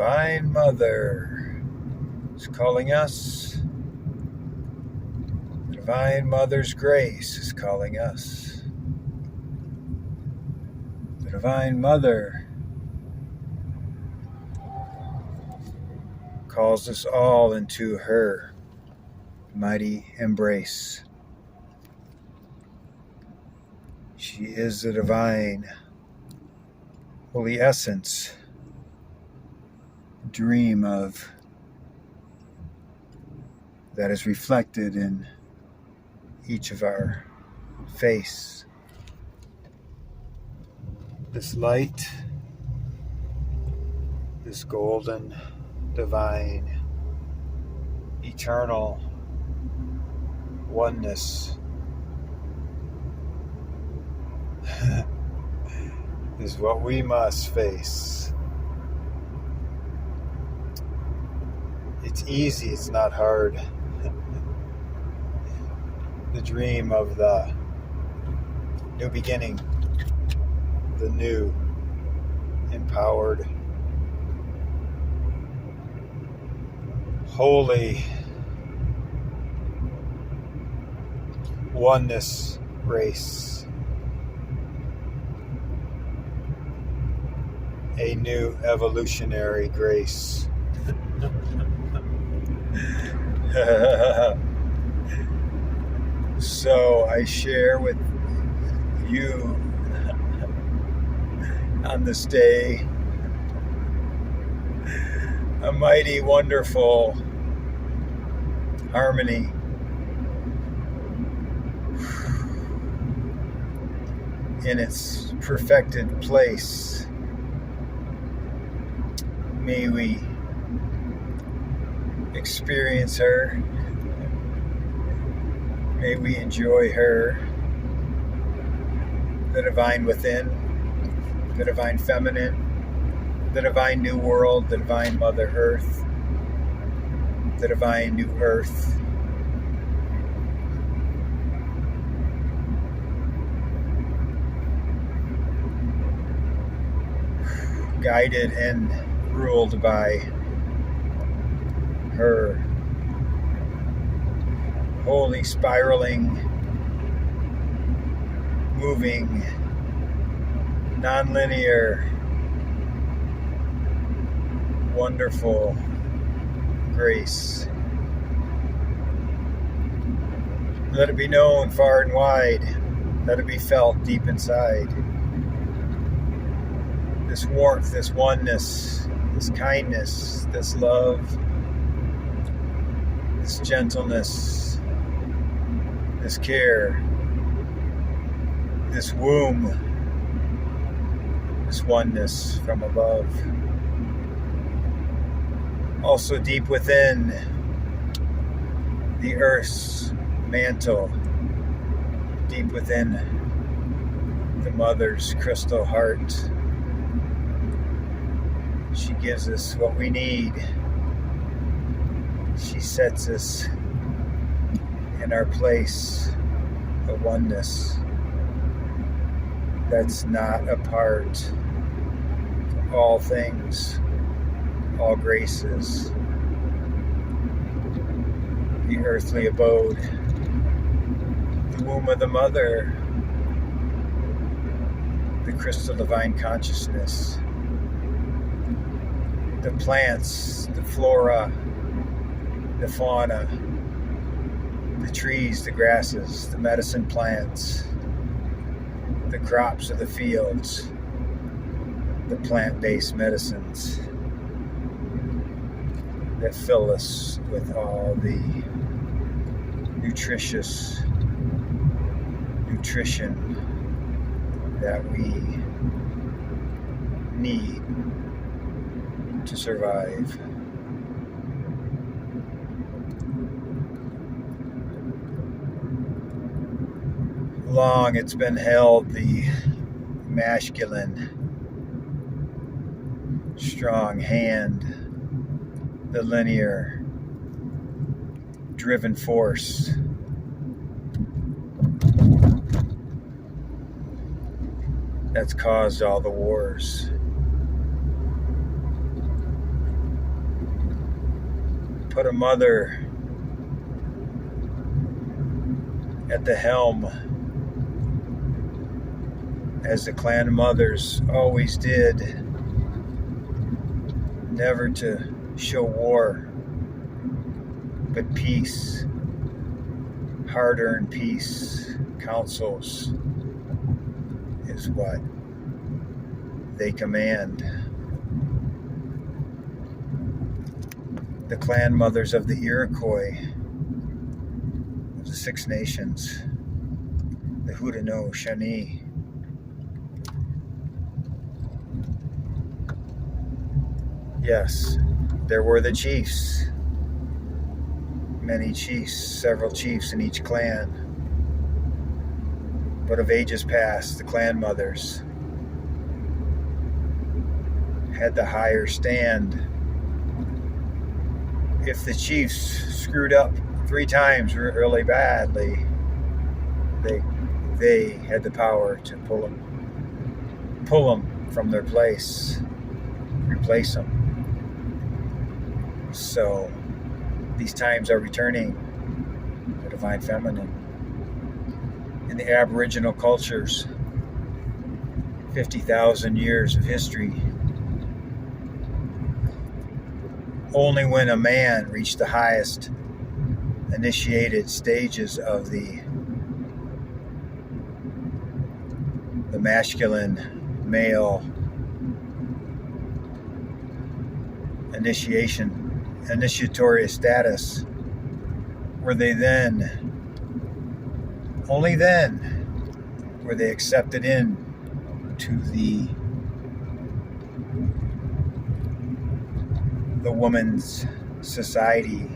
Divine Mother is calling us. The Divine Mother's grace is calling us. The Divine Mother calls us all into her mighty embrace. She is the divine, holy essence, dream of that is reflected in each of our face. This light, this golden, divine, eternal oneness is what we must face. It's easy, it's not hard. The dream of the new beginning, the new, empowered, holy oneness race. A new evolutionary grace. So I share with you on this day a mighty, wonderful harmony. In its perfected place. May we experience her. May we enjoy her. The divine within, the divine feminine, the divine new world, the divine Mother Earth, the divine new earth. Guided and ruled by her holy, spiraling, moving, non-linear, wonderful grace. Let it be known far and wide. Let it be felt deep inside. This warmth, this oneness, this kindness, this love, this gentleness, this care, this womb, this oneness from above. Also deep within the earth's mantle, deep within the Mother's crystal heart. She gives us what we need. She sets us in our place of oneness that's not apart. All things, all graces, the earthly abode, the womb of the Mother, the crystal divine consciousness, the plants, the flora, the fauna, the trees, the grasses, the medicine plants, the crops of the fields, the plant-based medicines that fill us with all the nutrition that we need to survive. Long it's been held, the masculine, strong hand, the linear, driven force, that's caused all the wars. put a mother at the helm, as the clan mothers always did, never to show war, but peace, hard-earned peace, counsels is what they command. The clan mothers of the Iroquois, of the Six Nations, the Haudenosaunee, yes, there were the chiefs, many chiefs, several chiefs in each clan. But of ages past, the clan mothers had the higher stand. If the chiefs screwed up 3 times really badly, they had the power to pull them from their place, replace them. So these times are returning, the divine feminine. In the Aboriginal cultures, 50,000 years of history, only when a man reached the highest initiated stages of the masculine male initiatory status, were they then, only then, were they accepted in to the woman's society,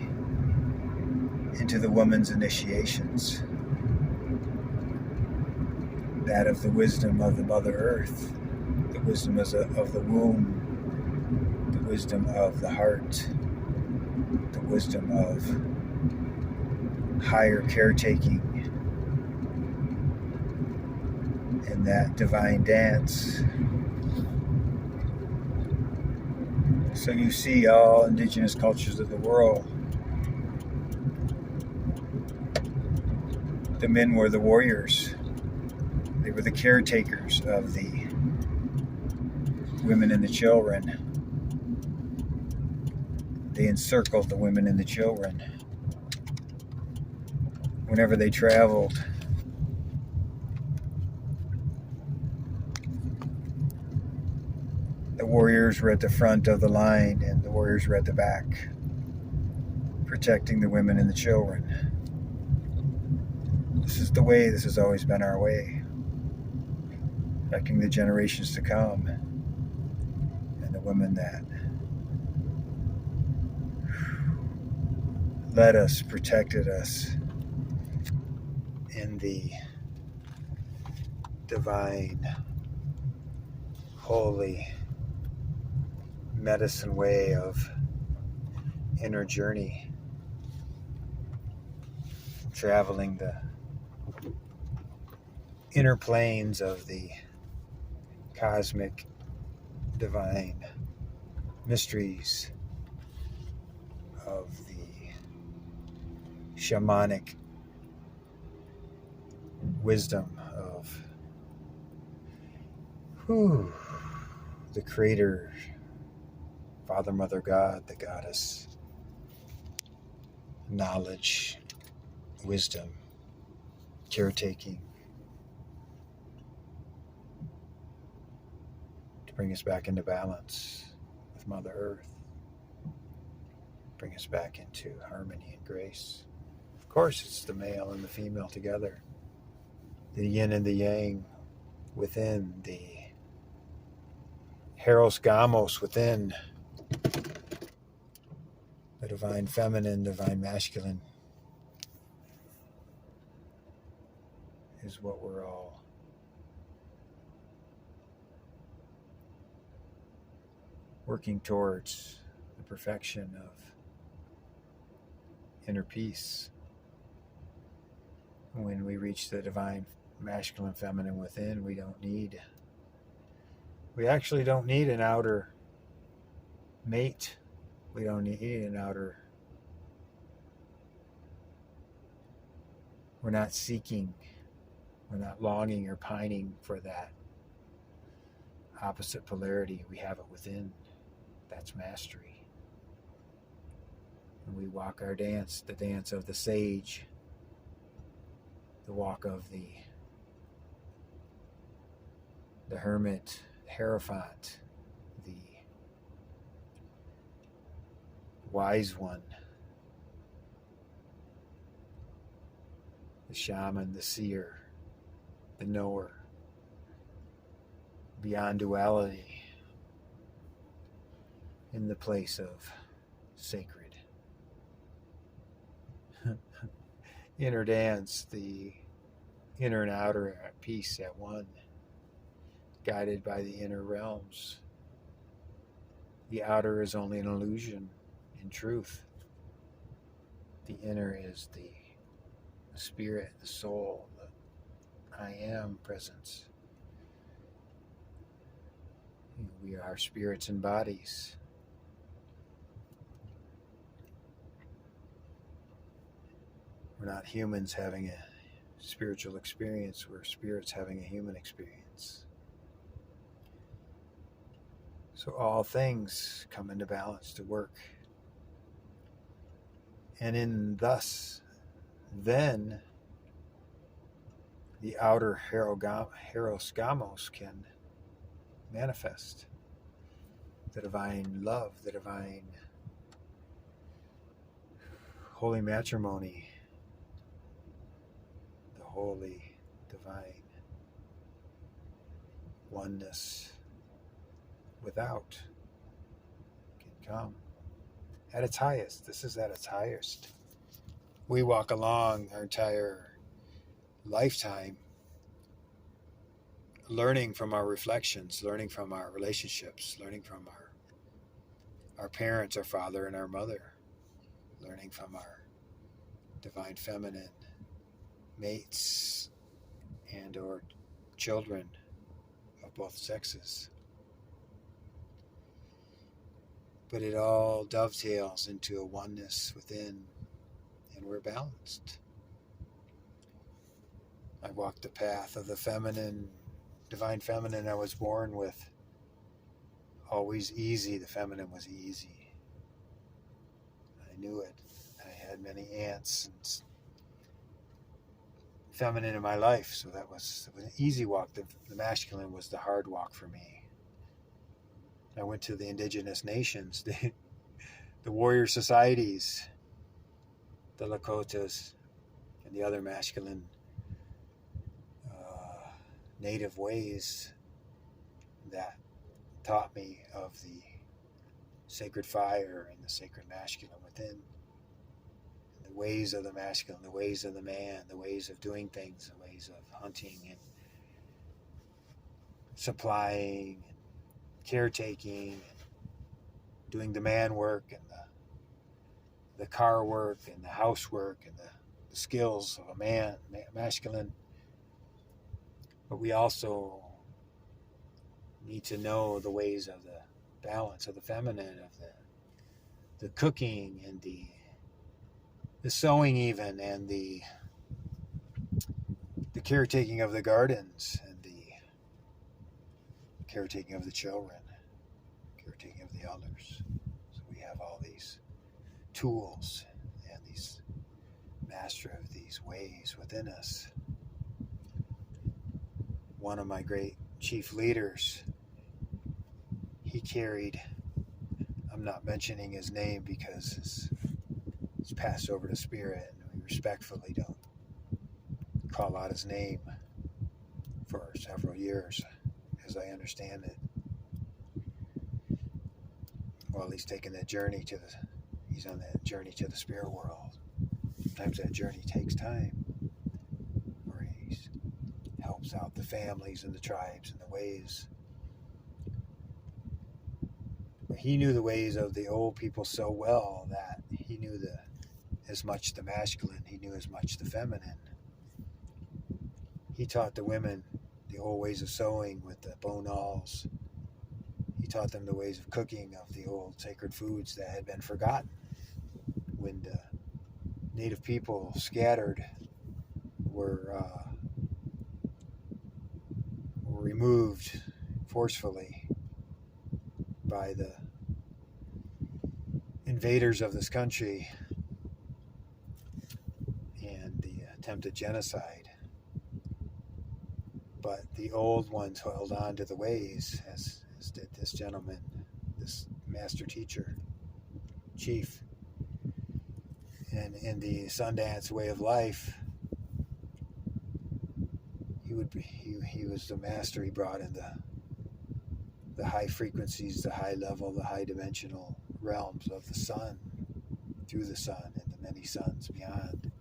into the woman's initiations, that of the wisdom of the Mother Earth, the wisdom of the womb, the wisdom of the heart, the wisdom of higher caretaking, and that divine dance. So you see all indigenous cultures of the world, the men were the warriors. They were the caretakers of the women and the children. They encircled the women and the children. Whenever they traveled, the warriors were at the front of the line and the warriors were at the back, protecting the women and the children. This is the way, this has always been our way, protecting the generations to come and the women that led us, protected us in the divine, holy, medicine way of inner journey, traveling the inner planes of the cosmic divine mysteries of the shamanic wisdom of the Creator, Father, Mother, God, the Goddess, knowledge, wisdom, caretaking, to bring us back into balance with Mother Earth, bring us back into harmony and grace. Of course, it's the male and the female together, the yin and the yang within, the Heros Gamos within, the divine feminine, divine masculine is what we're all working towards, the perfection of inner peace. When we reach the divine masculine feminine within, we actually don't need an outer mate. We don't need an outer We're not seeking, we're not longing or pining for that opposite polarity. We have it within. That's mastery. And we walk our dance, the dance of the sage, the walk of the hermit, the hierophant, the wise one, the shaman, the seer, the knower, beyond duality, in the place of sacred. Inner dance, the inner and outer at peace at one, guided by the inner realms. The outer is only an illusion. In truth, the inner is the spirit, the soul, the I am presence. We are spirits and bodies. We're not humans having a spiritual experience, we're spirits having a human experience. So all things come into balance to work. And in thus, then, the outer hieroskamos can manifest. The divine love, the divine holy matrimony, the holy divine oneness without can come at its highest. This is at its highest. We walk along our entire lifetime learning from our reflections, learning from our relationships, learning from our parents, our father and our mother, learning from our divine feminine mates and or children of both sexes. But it all dovetails into a oneness within, and we're balanced. I walked the path of the feminine, divine feminine I was born with. Always easy, the feminine was easy. I knew it. I had many aunts and feminine in my life, so it was an easy walk. The masculine was the hard walk for me. I went to the indigenous nations, the warrior societies, the Lakotas, and the other masculine native ways that taught me of the sacred fire and the sacred masculine within, the ways of the masculine, the ways of the man, the ways of doing things, the ways of hunting and supplying and caretaking and doing the man work and the car work and the housework and the skills of a man, masculine. But we also need to know the ways of the balance of the feminine, of the cooking and the sewing even, and the caretaking of the gardens and the caretaking of the children, caretaking of the elders. So we have all these tools and these master of these ways within us. One of my great chief leaders, he carried, I'm not mentioning his name because it's passed over to spirit, and we respectfully don't call out his name for several years, as I understand it. While he's taking that journey he's on that journey to the spirit world. Sometimes that journey takes time, where he helps out the families and the tribes and the ways. But he knew the ways of the old people so well that he knew as much the masculine, he knew as much the feminine. He taught the women the old ways of sewing with the bone awls. He taught them the ways of cooking of the old sacred foods that had been forgotten when the native people scattered were removed forcefully by the invaders of this country and the attempted genocide. But the old ones held on to the ways, as did this gentleman, this master teacher, chief. And in the Sundance way of life, he was the master. He brought in the high frequencies, the high level, the high dimensional realms of the sun, through the sun and the many suns beyond.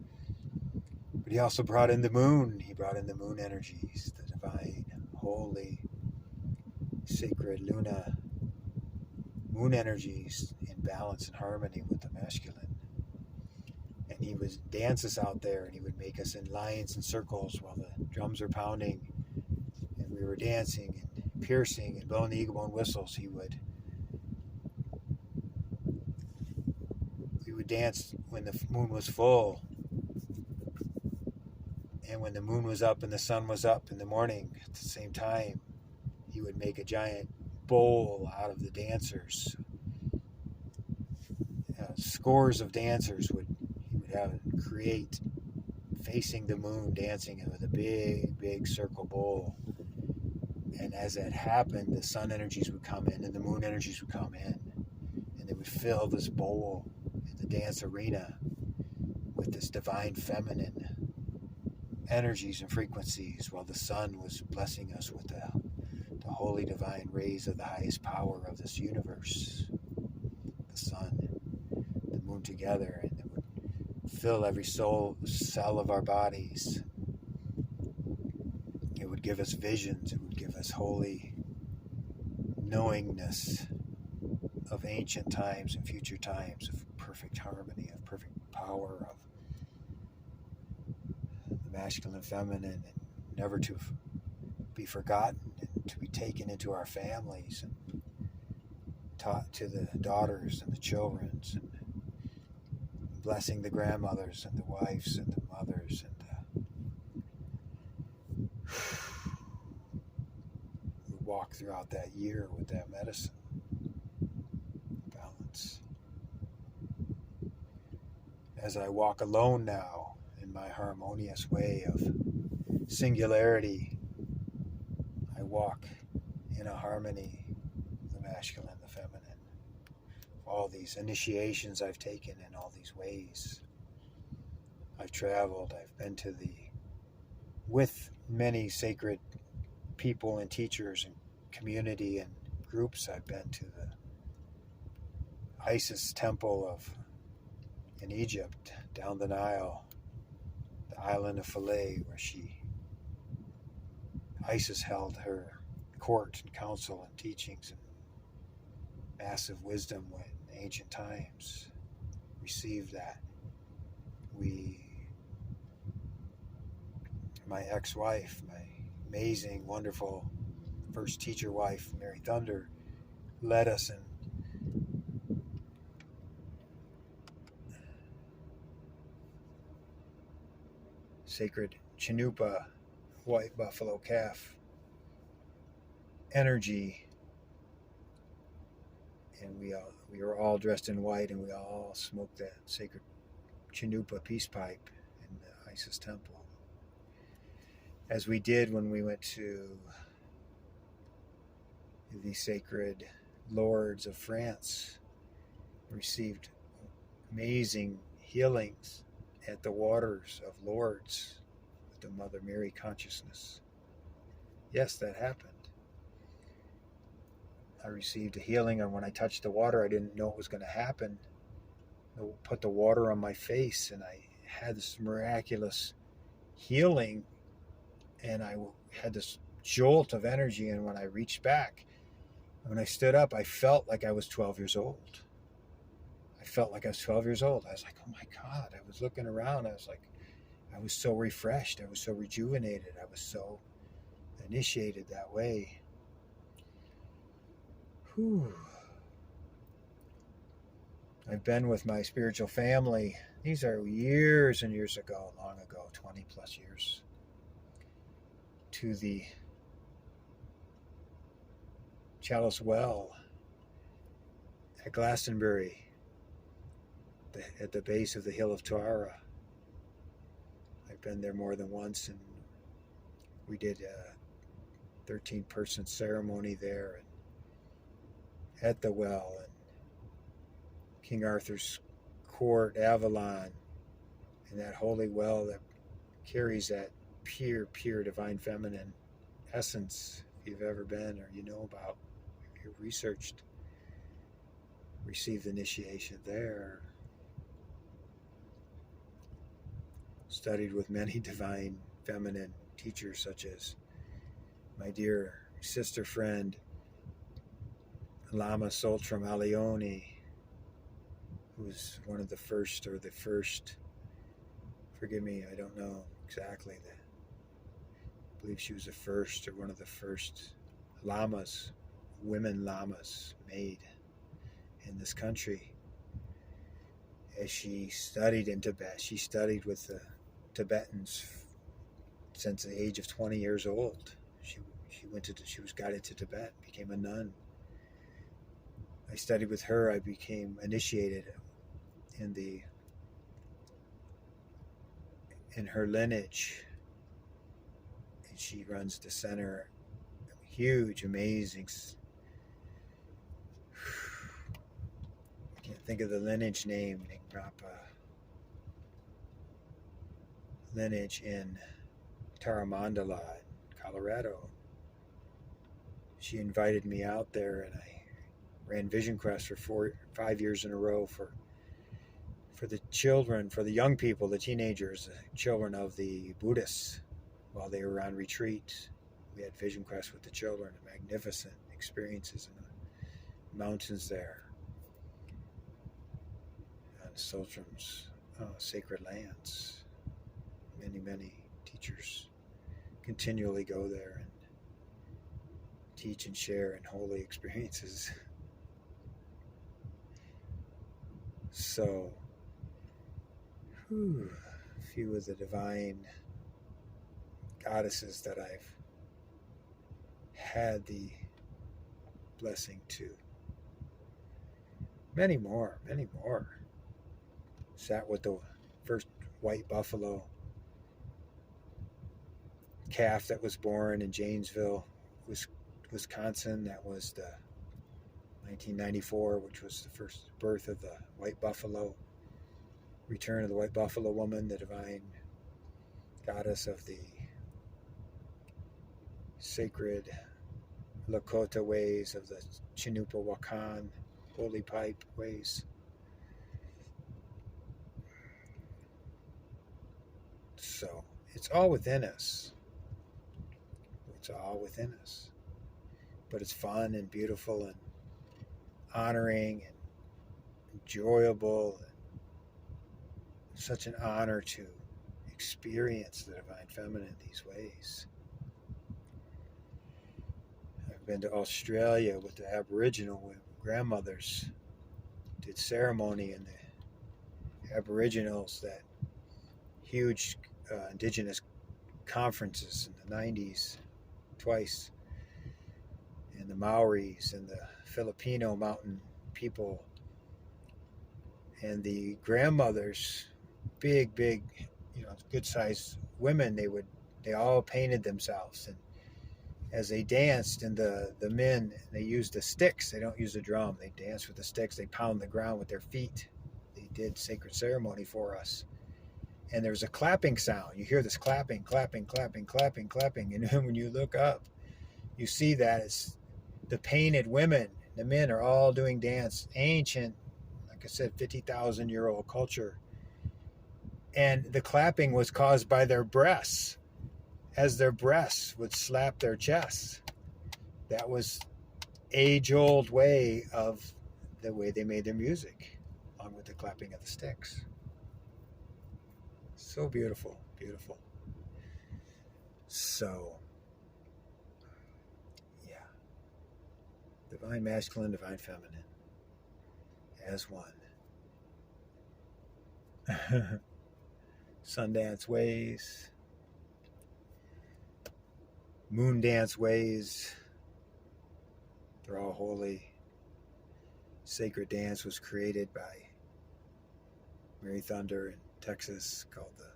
But he also brought in the moon. He brought in the moon energies, the divine, holy, sacred Luna, moon energies in balance and harmony with the masculine. And he would dance us out there, and he would make us in lines and circles while the drums were pounding, and we were dancing and piercing and blowing the eagle bone whistles. We would dance when the moon was full, and when the moon was up and the sun was up in the morning at the same time, he would make a giant bowl out of the dancers. Scores of dancers he would have create facing the moon, dancing with a big circle bowl. And as that happened, the sun energies would come in and the moon energies would come in, and they would fill this bowl in the dance arena with this divine feminine energies and frequencies, while the sun was blessing us with the holy divine rays of the highest power of this universe. The sun, the moon together, and it would fill every cell of our bodies. It would give us visions. It would give us holy knowingness of ancient times and future times, of perfect harmony, of perfect power, of the masculine, feminine, and never to be forgotten, and to be taken into our families and taught to the daughters and the children, and blessing the grandmothers and the wives and the mothers, and we walk throughout that year with that medicine. Balance. As I walk alone now in my harmonious way of singularity, I walk in a harmony, the masculine, the feminine. All these initiations I've taken in all these ways. I've traveled, I've been with many sacred people and teachers and community and groups. I've been to the Isis temple in Egypt, down the Nile, the island of Philae, where Isis held her court and council and teachings and massive wisdom in ancient times. Received that. My ex-wife, my amazing, wonderful first teacher wife, Mary Thunder, led us in sacred Chinoopa, white buffalo calf energy, and we were all dressed in white, and we all smoked that sacred Chinoopa peace pipe in the Isis temple, as we did when we went to the sacred lords of France. Received amazing healings at the waters of Lourdes with the Mother Mary consciousness. Yes, that happened. I received a healing, and when I touched the water, I didn't know it was going to happen. I put the water on my face, and I had this miraculous healing, and I had this jolt of energy, and when I reached back, when I stood up, I felt like I was 12 years old. I was like, oh my God. I was looking around. I was so refreshed. I was so rejuvenated. I was so initiated that way. Whew. I've been with my spiritual family. These are years and years ago, long ago, 20 plus years, to the Chalice Well at Glastonbury, at the base of the Hill of Tara. I've been there more than once, and we did a 13-person ceremony there and at the well, and King Arthur's court, Avalon, and that holy well that carries that pure divine feminine essence. If you've ever been or you know about, if you've researched, received initiation there, studied with many divine feminine teachers such as my dear sister friend Lama Soltram Alioni, who's one of the first, or the first, forgive me, I don't know exactly, I believe she was the first or one of the first lamas, women lamas made in this country. As she studied in Tibet, she studied with the Tibetans since the age of 20 years old. She was guided to Tibet, became a nun. I studied with her. I became initiated in her lineage, and she runs the center. Huge, amazing. I can't think of the lineage name. Ningrapa lineage in Taramandala, Colorado. She invited me out there, and I ran Vision Quest for 5 years in a row for the children, for the young people, the teenagers, the children of the Buddhists, while they were on retreat. We had Vision Quest with the children, magnificent experiences in the mountains there, on Soltram's sacred lands. Many teachers continually go there and teach and share in holy experiences. So, a few of the divine goddesses that I've had the blessing to. Many more. Sat with the first white buffalo calf that was born in Janesville, Wisconsin. That was the 1994, which was the first birth of the white buffalo, return of the white buffalo woman, the divine goddess of the sacred Lakota ways, of the Chinoopa Wakan holy pipe ways. So it's all within us. It's all within us. But it's fun and beautiful and honoring and enjoyable, and such an honor to experience the divine feminine in these ways. I've been to Australia with the Aboriginal grandmothers, did ceremony in the Aboriginals, that huge indigenous conferences in the 90s, twice, and the Maoris and the Filipino mountain people, and the grandmothers, big, good-sized women. They all painted themselves, and as they danced, and the men, they used the sticks. They don't use a drum. They dance with the sticks. They pound the ground with their feet. They did sacred ceremony for us. And there's a clapping sound. You hear this clapping. And when you look up, you see that it's the painted women. The men are all doing dance. Ancient, like I said, 50,000-year-old culture. And the clapping was caused by their breasts, as their breasts would slap their chests. That was age-old way of the way they made their music, along with the clapping of the sticks. So beautiful. So, yeah. Divine masculine, divine feminine, as one. Sundance ways, moon dance ways. They're all holy. Sacred dance was created by Mary Thunder in Texas called the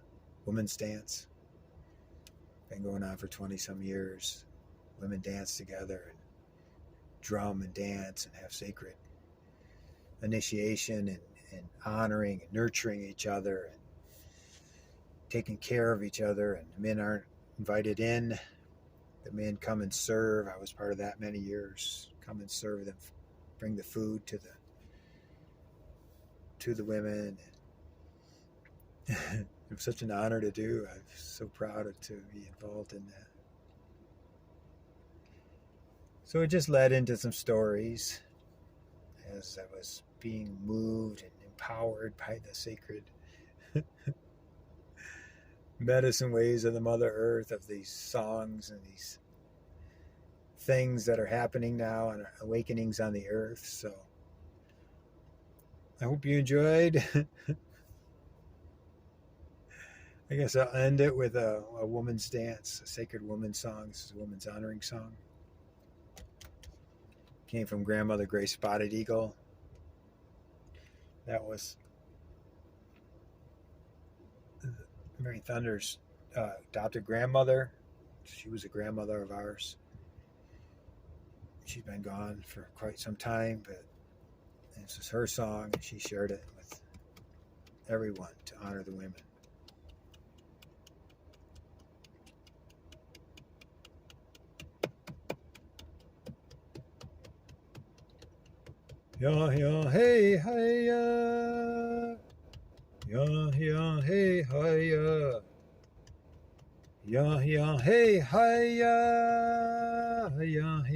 Women's Dance. Been going on for 20 some years. Women dance together and drum and dance and have sacred initiation and honoring and nurturing each other and taking care of each other. And the men aren't invited in. The men come and serve. I was part of that many years. Come and serve them, bring the food to the women. It was such an honor to do. I'm so proud to be involved in that. So it just led into some stories as I was being moved and empowered by the sacred medicine ways of the Mother Earth, of these songs and these things that are happening now and awakenings on the earth. So I hope you enjoyed. I guess I'll end it with a woman's dance, a sacred woman's song. This is a woman's honoring song. Came from Grandmother Gray Spotted Eagle. That was Mary Thunder's adopted grandmother. She was a grandmother of ours. She's been gone for quite some time, but this is her song, and she shared it with everyone to honor the women. Ya ya hey hey ya, ya ya hey hey ya, ya ya hey hey ya, ya.